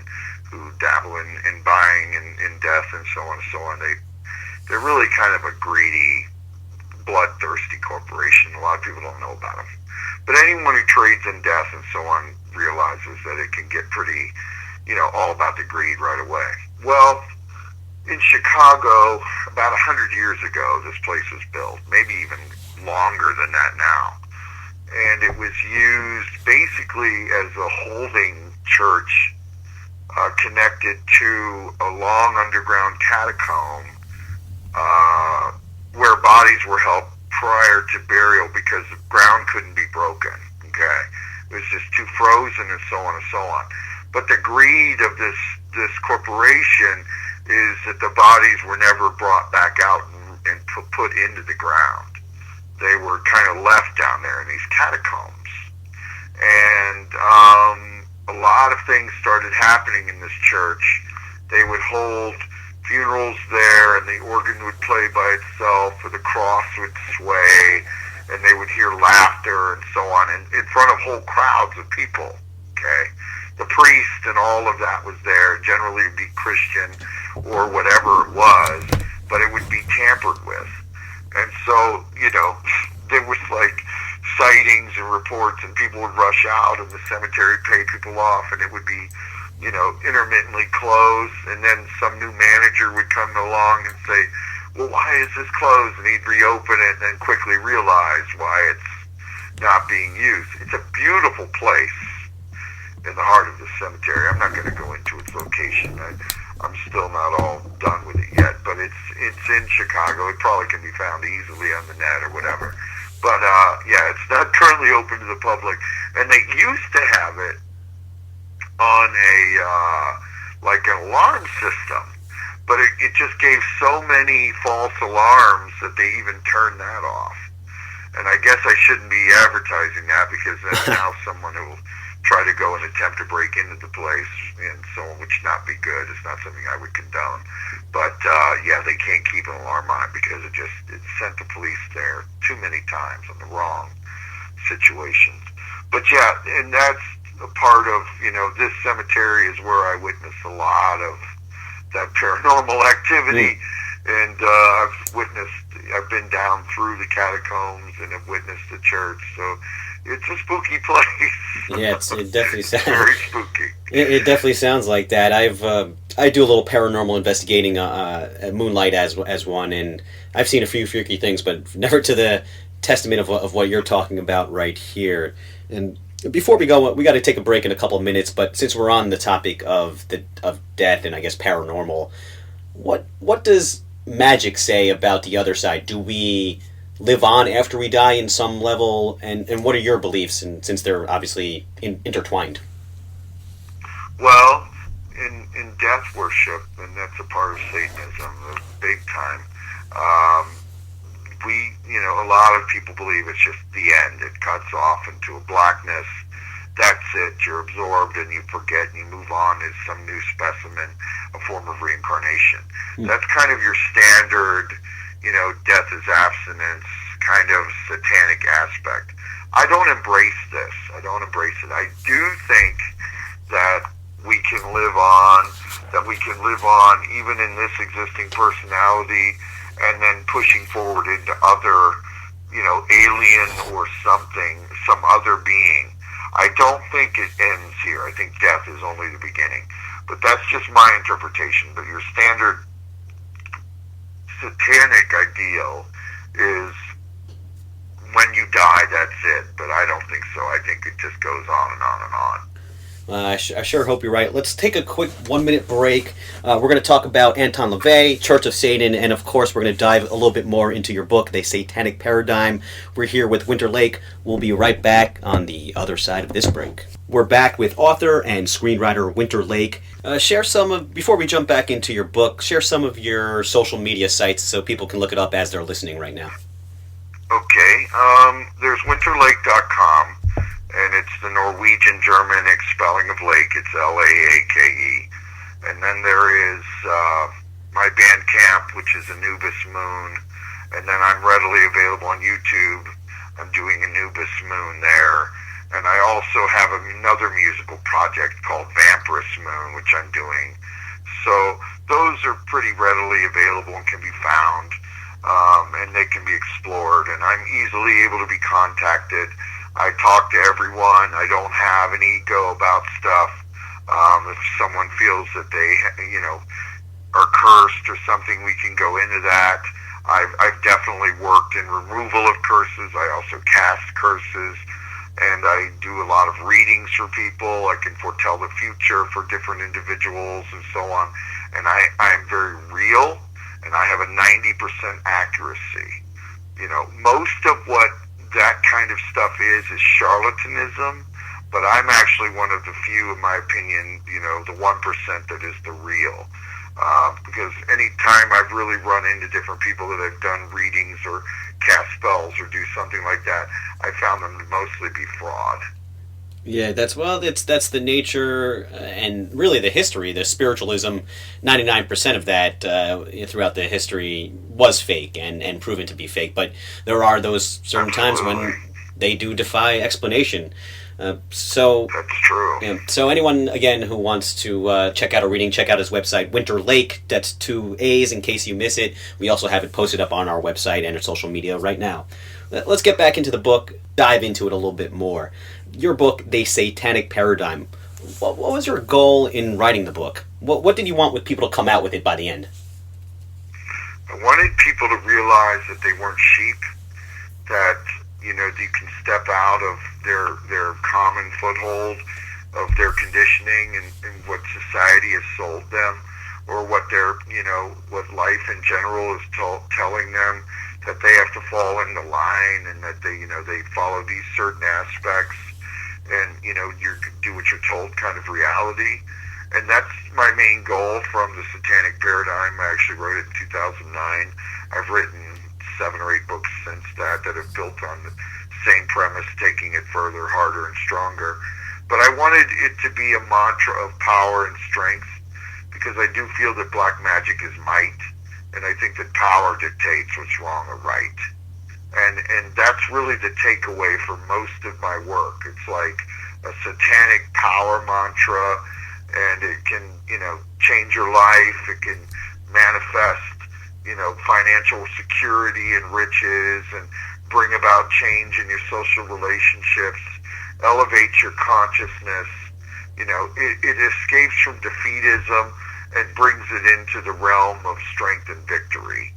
who dabble in buying and death and so on and so on. They're really kind of a greedy, bloodthirsty corporation. A lot of people don't know about them. But anyone who trades in death and so on realizes that it can get pretty, you know, all about the greed right away. Well, in Chicago, about 100 years ago, this place was built, maybe even longer than that now. And it was used basically as a holding church connected to a long underground catacomb where bodies were held prior to burial because the ground couldn't be broken. Okay, it was just too frozen and so on and so on. But the greed of this corporation is that the bodies were never brought back out and put into the ground. They were kind of left down there in these catacombs, and a lot of things started happening in this church. They would hold funerals there, and the organ would play by itself, or the cross would sway, and they would hear laughter and so on, and in front of whole crowds of people. Okay, the priest and all of that was there. Generally, it'd be Christian or whatever it was, but it would be tampered with, and so you know, there was like sightings and reports, and people would rush out, and the cemetery paid people off, and it would be, you know, intermittently closed, and then some new manager would come along and say, well, why is this closed? And he'd reopen it and then quickly realize why it's not being used. It's a beautiful place in the heart of the cemetery. I'm not going to go into its location. I'm still not all done with it yet, but it's in Chicago. It probably can be found easily on the net or whatever. But yeah, it's not currently open to the public, and they used to have it on a like an alarm system, but it just gave so many false alarms that they even turned that off. And I guess I shouldn't be advertising that, because then now someone will try to go and attempt to break into the place and so on, which not be good. It's not something I would condone. But yeah, they can't keep an alarm on it because it sent the police there too many times on the wrong situations. But yeah, and that's a part of, this cemetery is where I witnessed a lot of that paranormal activity. And I've been down through the catacombs and have witnessed the church. So it's a spooky place. Yeah, it definitely sounds very spooky. It definitely sounds like that. I do a little paranormal investigating at Moonlight as one, and I've seen a few freaky things, but never to the testament of what you're talking about right here. And before we go, we got to take a break in a couple of minutes. But since we're on the topic of death and I guess paranormal, what does magic say about the other side? Do we live on after we die in some level? And what are your beliefs, and since they're obviously intertwined? Well, in death worship, and that's a part of Satanism, big time, a lot of people believe it's just the end. It cuts off into a blackness. That's it. You're absorbed and you forget and you move on as some new specimen, a form of reincarnation. That's kind of your standard, death is abstinence, kind of satanic aspect. I don't embrace this. I don't embrace it. I do think that we can live on even in this existing personality, and then pushing forward into other, alien or something, some other being. I don't think it ends here. I think death is only the beginning. But that's just my interpretation. But your standard satanic ideal is when you die, that's it. But I don't think so. I think it just goes on and on and on. I sure hope you're right. Let's take a quick 1-minute break. We're going to talk about Anton Lavey, Church of Satan, and of course we're going to dive a little bit more into your book, The Satanic Paradigm. We're here with Winter Laake. We'll be right back on the other side of this break. We're back with author and screenwriter Winter Laake. Before we jump back into your book, share some of your social media sites so people can look it up as they're listening right now. Okay, there's winterlaake.com. And it's the Norwegian Germanic spelling of lake. It's Laake. And then there is my Bandcamp, which is Anubis Moon. And then I'm readily available on YouTube. I'm doing Anubis Moon there. And I also have another musical project called Vampirous Moon, which I'm doing. So those are pretty readily available and can be found. And they can be explored. And I'm easily able to be contacted. I talk to everyone. I don't have an ego about stuff. If someone feels that they, are cursed or something, we can go into that. I've definitely worked in removal of curses. I also cast curses, and I do a lot of readings for people. I can foretell the future for different individuals and so on. And I'm very real, and I have a 90% accuracy. Most of what that kind of stuff is charlatanism, but I'm actually one of the few, in my opinion, the 1% that is the real. Because any time I've really run into different people that have done readings or cast spells or do something like that, I found them to mostly be fraud. Yeah, that's the nature and really the history, the spiritualism. 99% of that throughout the history was fake and proven to be fake. But there are those certain times when they do defy explanation. So that's true. Yeah, so anyone again who wants to check out a reading, check out his website, Winter Laake. That's 2 A's in case you miss it. We also have it posted up on our website and our social media right now. Let's get back into the book, dive into it a little bit more. Your book, The Satanic Paradigm. What was your goal in writing the book? What did you want with people to come out with it by the end? I wanted people to realize that they weren't sheep, that you can step out of their common foothold of their conditioning and what society has sold them, or what what life in general is telling them, that they have to fall in the line, and that they follow these certain aspects, and you do what you're told kind of reality. And that's my main goal from the Satanic Paradigm. I actually wrote it in 2009. I've written 7 or 8 books since that have built on the same premise, taking it further, harder, and stronger. But I wanted it to be a mantra of power and strength, because I do feel that black magic is might, and I think that power dictates what's wrong or right. And And that's really the takeaway for most of my work. It's like a satanic power mantra, and it can, change your life. It can manifest, financial security and riches, and bring about change in your social relationships, elevate your consciousness. It escapes from defeatism and brings it into the realm of strength and victory.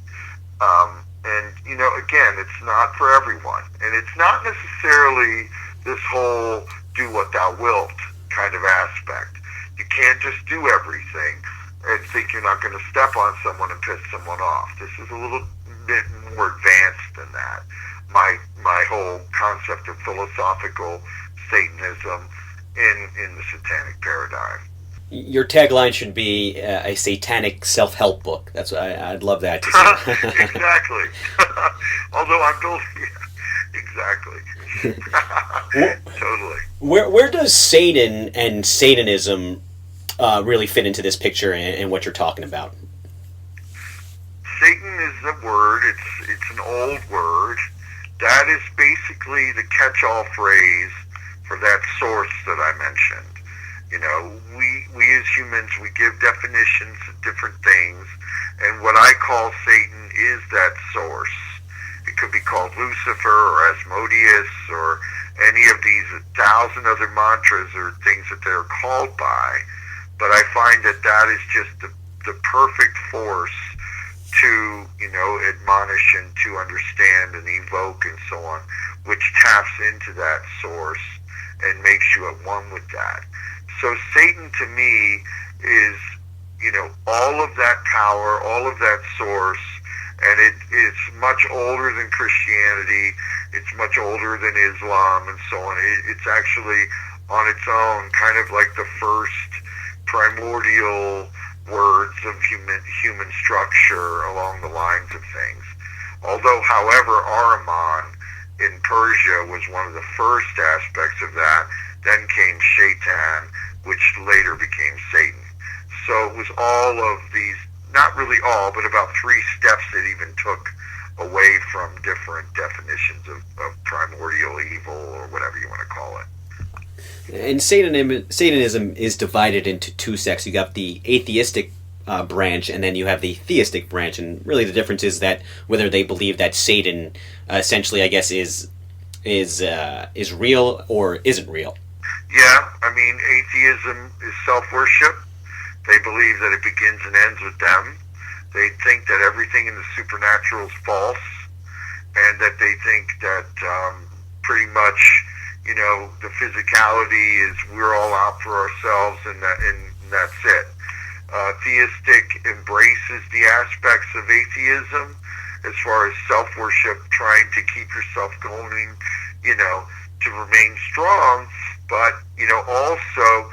And, again, it's not for everyone. And it's not necessarily this whole do what thou wilt kind of aspect. You can't just do everything and think you're not going to step on someone and piss someone off. This is a little bit more advanced than that. My whole concept of philosophical Satanism in the Satanic Paradigm. Your tagline should be a satanic self-help book. That's I'd love that to see. Exactly. Although I'm building, exactly. Totally. Where does Satan and Satanism really fit into this picture and what you're talking about? Satan is a word. It's an old word. That is basically the catch-all phrase for that source that I mentioned. We as humans, we give definitions of different things, and what I call Satan is that source. It could be called Lucifer or Asmodeus or any of these 1,000 other mantras or things that they're called by, but I find that is just the perfect force to, admonish and to understand and evoke and so on, which taps into that source and makes you at one with that. So Satan to me is, all of that power, all of that source, and it's much older than Christianity, it's much older than Islam and so on. It's actually on its own kind of like the first primordial words of human structure along the lines of things. Although, however, Ahriman in Persia was one of the first aspects of that, then came Shaitan, which later became Satan. So it was all of these, not really all, but about 3 steps it even took away from different definitions of primordial evil or whatever you want to call it. And Satanism is divided into 2 sects. You got the atheistic branch, and then you have the theistic branch. And really, the difference is that whether they believe that Satan, essentially, I guess, is real or isn't real. Yeah, atheism is self-worship. They believe that it begins and ends with them. They think that everything in the supernatural is false, and that they think that pretty much, the physicality is we're all out for ourselves, and that's it. Theistic embraces the aspects of atheism as far as self-worship, trying to keep yourself going, to remain strong, but, also,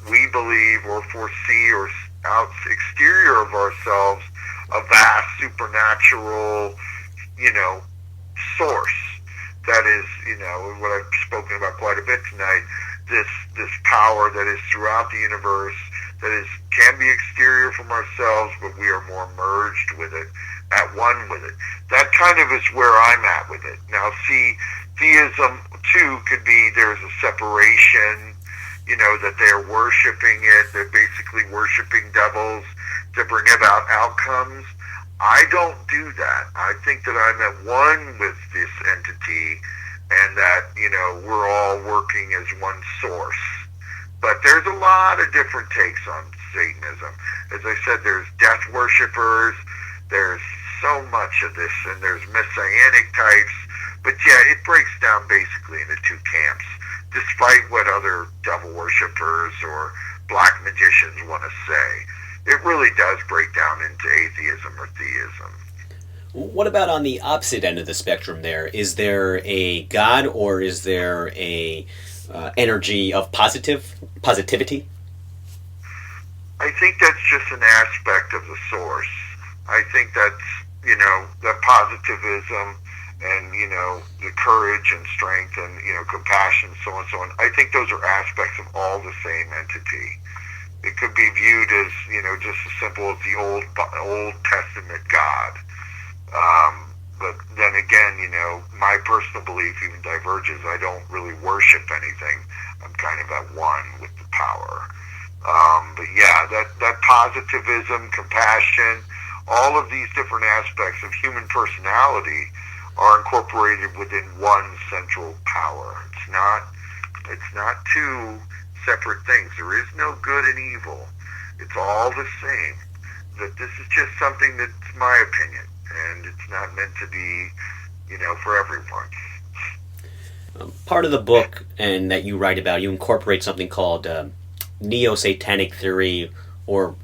we believe or foresee or out exterior of ourselves a vast supernatural, source that is, what I've spoken about quite a bit tonight, this power that is throughout the universe, that can be exterior from ourselves, but we are more merged with it, at one with it. That kind of is where I'm at with it. Now, see, theism, too, could be there's a separation, that they're worshiping it, they're basically worshiping devils to bring about outcomes. I don't do that. I think that I'm at one with this entity, and that, we're all working as one source. But there's a lot of different takes on Satanism. As I said, there's death worshippers, there's so much of this, and there's messianic types, but yeah, it breaks down basically into 2 camps, despite what other devil worshippers or black magicians want to say. It really does break down into atheism or theism. What about on the opposite end of the spectrum there? Is there a God, or is there a energy of positivity? I think that's just an aspect of the source. I think that's, that positivism and, the courage and strength and, compassion, so on and so on. I think those are aspects of all the same entity. It could be viewed as, just as simple as the Old Testament God. But then again, my personal belief even diverges. I don't really worship anything. I'm kind of at one with the power. But yeah, that positivism, compassion, all of these different aspects of human personality are incorporated within one central power. It's not two separate things. There is no good and evil. It's all the same. That this is just something that's my opinion, and it's not meant to be, for everyone. Part of the book and that you write about, you incorporate something called neo-satanic theory or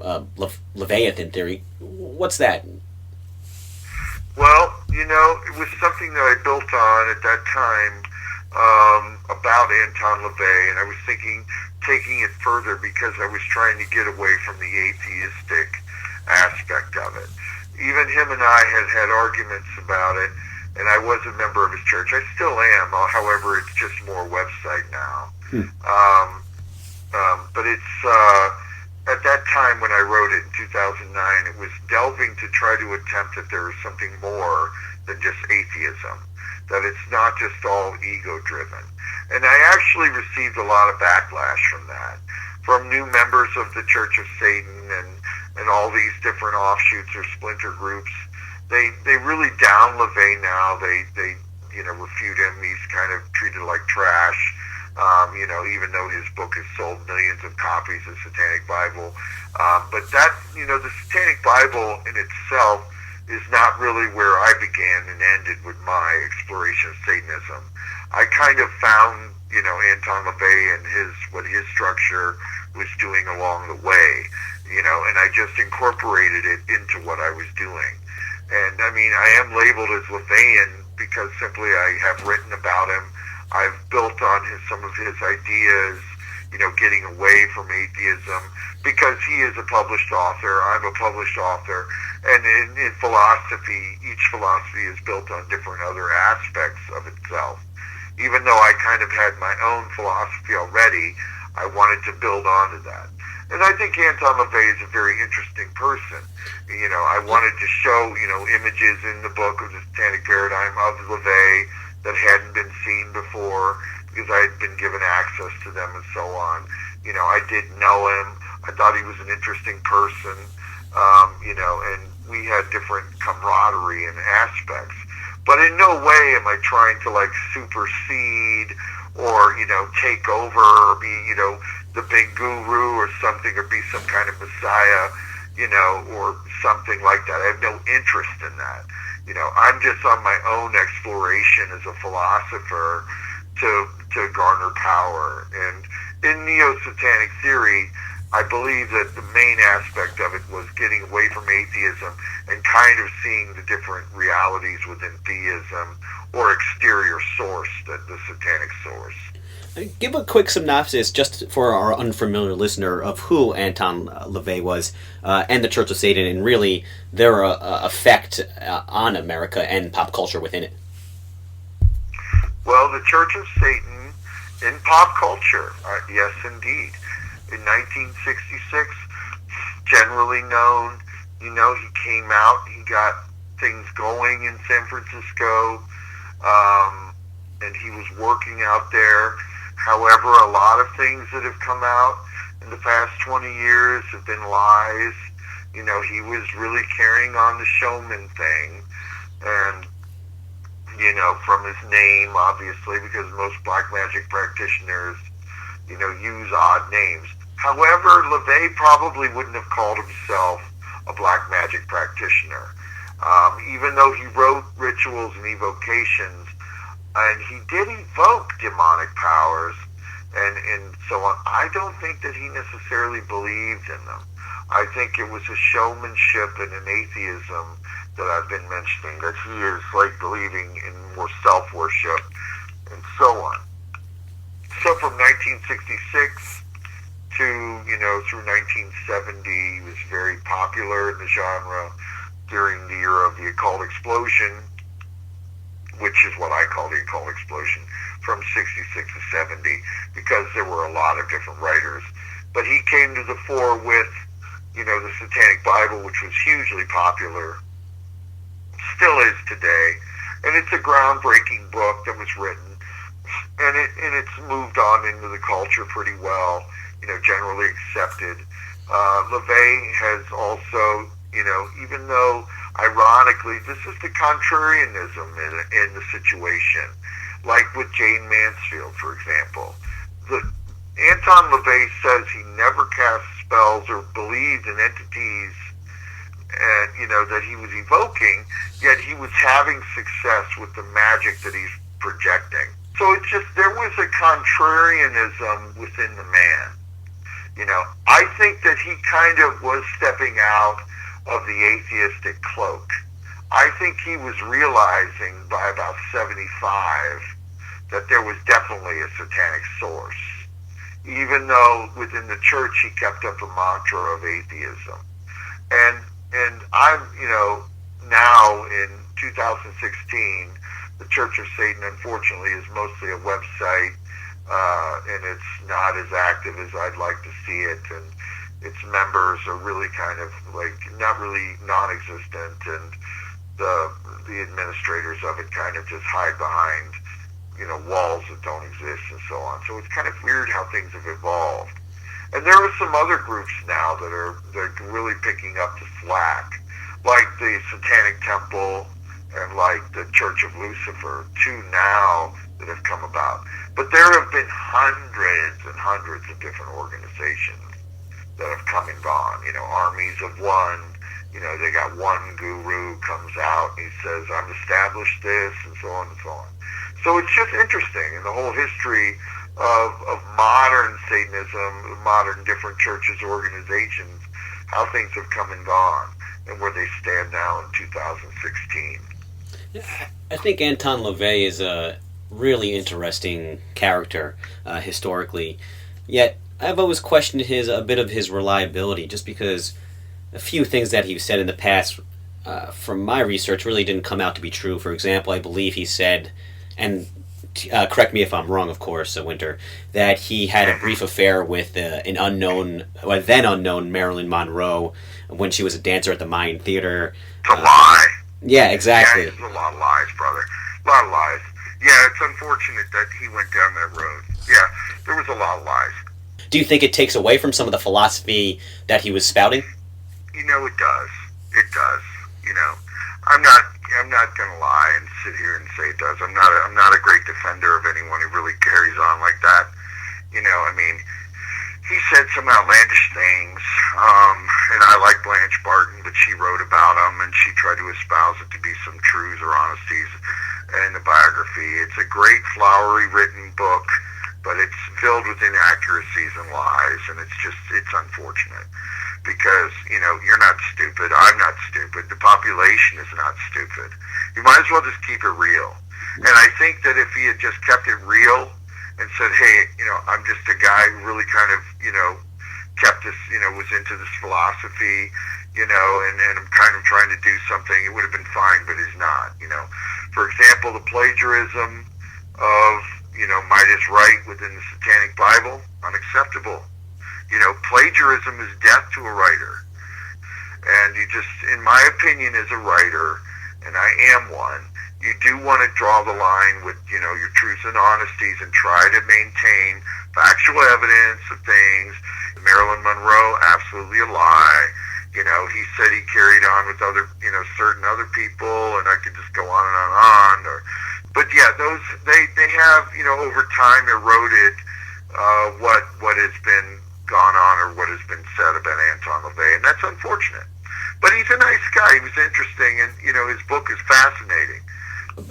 Leviathan theory. What's that? Well, it was something that I built on at that time about Anton Lavey, and I was thinking taking it further because I was trying to get away from the atheistic aspect of it. Even him and I had arguments about it, and I was a member of his church. I still am, however, it's just more website now. But it's at that time when I wrote it in 2009, it was delving to try to attempt that there was something more than just atheism, that it's not just all ego-driven. And I actually received a lot of backlash from that, from new members of the Church of Satan and all these different offshoots or splinter groups. They really down LaVey now. They refute him. He's kind of treated like trash. Even though his book has sold millions of copies, the Satanic Bible. But that, the Satanic Bible in itself is not really where I began and ended with my exploration of Satanism. I kind of found, Anton Lavey and what his structure was doing along the way, and I just incorporated it into what I was doing. And I am labeled as Laveyan because simply I have written about him. I've built on some of his ideas, getting away from atheism, because he is a published author, I'm a published author, and in philosophy, each philosophy is built on different other aspects of itself. Even though I kind of had my own philosophy already, I wanted to build onto that. And I think Anton Lavey is a very interesting person. I wanted to show, images in the book of the Satanic Paradigm of Lavey that hadn't been seen before, because I had been given access to them and so on. I didn't know him. I thought he was an interesting person, and we had different camaraderie and aspects. But in no way am I trying to supersede or, take over or be, the big guru or something, or be some kind of messiah, or something like that. I have no interest in that. I'm just on my own exploration as a philosopher to garner power. And in neo-satanic theory, I believe that the main aspect of it was getting away from atheism and kind of seeing the different realities within theism or exterior source, the satanic source. Give a quick synopsis, just for our unfamiliar listener, of who Anton Lavey was and the Church of Satan, and really their effect on America and pop culture within it. Well, the Church of Satan in pop culture, yes, indeed. In 1966, generally known, he came out, he got things going in San Francisco, and he was working out there. However, a lot of things that have come out in the past 20 years have been lies. He was really carrying on the showman thing, and, from his name, obviously, because most black magic practitioners, use odd names. However, Lavey probably wouldn't have called himself a black magic practitioner. Even though he wrote rituals and evocations, and he did evoke demonic powers and so on, I don't think that he necessarily believed in them. I think it was a showmanship and an atheism that I've been mentioning, that he is believing in more self-worship and so on. So from 1966 to, through 1970, he was very popular in the genre during the era of the occult explosion, which is what I call the occult explosion, from 66 to 70, because there were a lot of different writers. But he came to the fore with, the Satanic Bible, which was hugely popular, still is today, And it's a groundbreaking book that was written, and it's moved on into the culture pretty well, generally accepted. LaVey has also, even though ironically this is the contrarianism in the situation, like with Jane Mansfield, for example. Anton Lavey says he never cast spells or believed in entities, and that he was evoking, yet he was having success with the magic that he's projecting. So it's just, there was a contrarianism within the man. I think that he kind of was stepping out of the atheistic cloak. I think he was realizing by about 75 that there was definitely a satanic source, even though within the church he kept up a mantra of atheism. And I'm, now in 2016, the Church of Satan, unfortunately, is mostly a website, and it's not as active as I'd like to see it, and its members are really kind of like not really non-existent, and the administrators of it kind of just hide behind, walls that don't exist and so on. So it's kind of weird how things have evolved. And there are some other groups now that are really picking up the slack, like the Satanic Temple and like the Church of Lucifer, two now that have come about. But there have been hundreds and hundreds of different organizations that have come and gone, armies of one. They got one guru comes out and he says, I'm established this, and so on and so on. So it's just interesting in the whole history of modern Satanism, modern different churches, organizations, how things have come and gone, and where they stand now in 2016. I think Anton Lavey is a really interesting character historically, yet I've always questioned a bit of his reliability, just because a few things that he's said in the past, from my research, really didn't come out to be true. For example, I believe he said, and correct me if I'm wrong, of course, Winter, that he had a brief affair with an then unknown Marilyn Monroe when she was a dancer at the Mayan Theater. It's a lie. Yeah, exactly. Yeah, it's a lot of lies, brother. A lot of lies. Yeah, it's unfortunate that he went down that road. Yeah, there was a lot of lies. Do you think it takes away from some of the philosophy that he was spouting? It does. It does. I'm not gonna lie and sit here and say it does. I'm not a great defender of anyone who really carries on like that. He said some outlandish things, and I like Blanche Barton, but she wrote about him and she tried to espouse it to be some truths or honesties in the biography. It's a great, flowery written book, but it's filled with inaccuracies and lies, and it's unfortunate. Because, you're not stupid, I'm not stupid, the population is not stupid. You might as well just keep it real. And I think that if he had just kept it real and said, hey, I'm just a guy who really kind of, kept this, was into this philosophy, and I'm kind of trying to do something, it would have been fine, but he's not, For example, the plagiarism of, Midas Right within the Satanic Bible, unacceptable. Plagiarism is death to a writer. And you just, in my opinion as a writer, and I am one, you do want to draw the line with, your truths and honesties and try to maintain factual evidence of things. Marilyn Monroe, absolutely a lie. He said he carried on with other, certain other people, and I could just go on and on and on. But yeah, those, they have, over time eroded what has been gone on or what has been said about Anton Lavey, and that's unfortunate. But he's a nice guy. He was interesting, and his book is fascinating.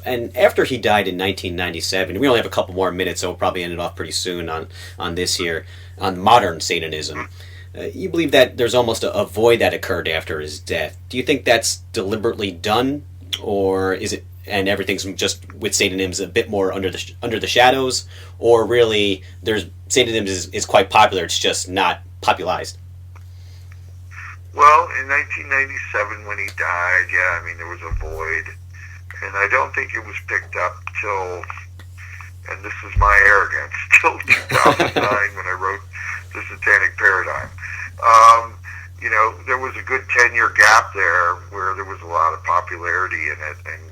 And after he died in 1997, we only have a couple more minutes, so we'll probably end it off pretty soon on this here, on modern Satanism. You believe that there's almost a void that occurred after his death. Do you think that's deliberately done, or is it, and everything's just with Satanism a bit more under the shadows, or really Satanism is quite popular, it's just not popularized? Well, in 1997 when he died, there was a void, and I don't think it was picked up till, and this is my arrogance, till 2009 when I wrote The Satanic Paradigm. There was a good 10-year gap there where there was a lot of popularity in it, and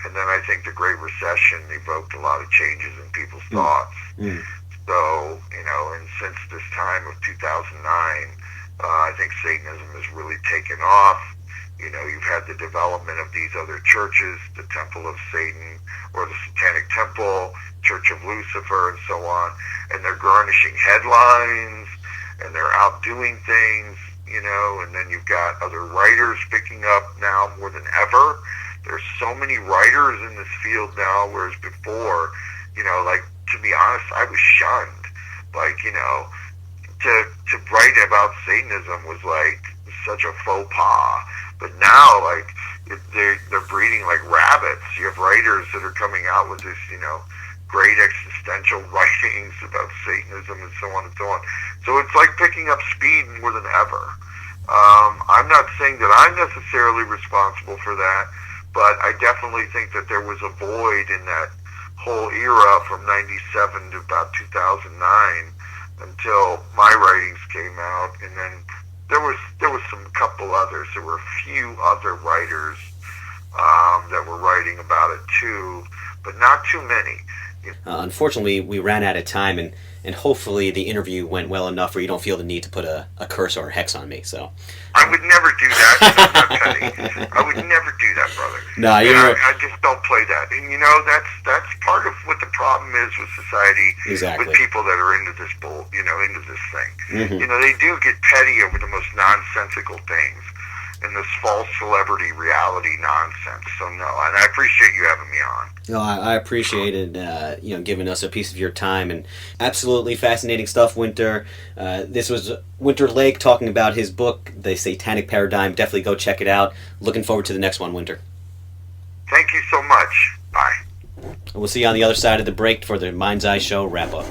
And then I think the Great Recession evoked a lot of changes in people's thoughts. So, and since this time of 2009, I think Satanism has really taken off. You've had the development of these other churches, the Temple of Satan, or the Satanic Temple, Church of Lucifer, and so on. And they're garnishing headlines, and they're outdoing things, and then you've got other writers picking up now more than ever. There's so many writers in this field now, whereas before, to be honest, I was shunned. To write about Satanism was such a faux pas. But now, they're breeding like rabbits. You have writers that are coming out with this, great existential writings about Satanism and so on and so on. So it's like picking up speed more than ever. I'm not saying that I'm necessarily responsible for that, but I definitely think that there was a void in that whole era from 97 to about 2009 until my writings came out, and then there was some couple others. There were a few other writers that were writing about it too, but not too many. Unfortunately, we ran out of time, and hopefully the interview went well enough where you don't feel the need to put a curse or a hex on me. So I would never do that. I'm not petty. I would never do that, brother. No, I just don't play that. And that's part of what the problem is with society. Exactly. With people that are into this into this thing. They do get petty over the most nonsensical things and this false celebrity reality nonsense. So no, and I appreciate you having me on. No, I appreciated giving us a piece of your time, and absolutely fascinating stuff, Winter. This was Winter Laake talking about his book, The Satanic Paradigm. Definitely go check it out. Looking forward to the next one, Winter. Thank you so much. Bye. We'll see you on the other side of the break for the Mind's Eye Show wrap-up.